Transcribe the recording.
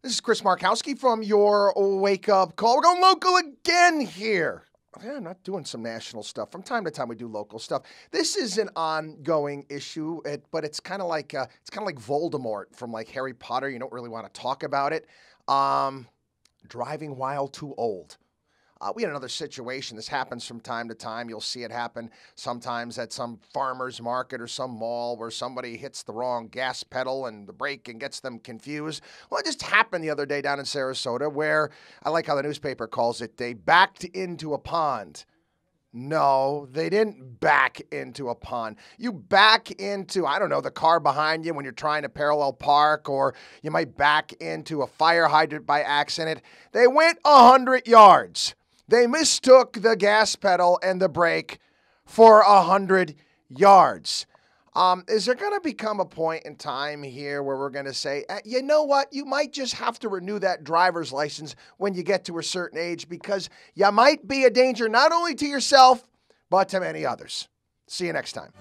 This is Chris Markowski from your Wake Up Call. We're going local again here. Yeah, I'm not doing some national stuff. From time to time, we do local stuff. This is an ongoing issue, but it's kind of like Voldemort from like Harry Potter. You don't really want to talk about it. Driving while too old. We had another situation. This happens from time to time. You'll see it happen sometimes at some farmer's market or some mall where somebody hits the wrong gas pedal and the brake and gets them confused. Well, it just happened the other day down in Sarasota where, I like how the newspaper calls it, they backed into a pond. No, they didn't back into a pond. You back into, I don't know, the car behind you when you're trying to parallel park, or you might back into a fire hydrant by accident. They went 100 yards. They mistook the gas pedal and the brake for 100 yards. Is there going to become a point in time here where we're going to say, you know what, you might just have to renew that driver's license when you get to a certain age because you might be a danger not only to yourself, but to many others. See you next time.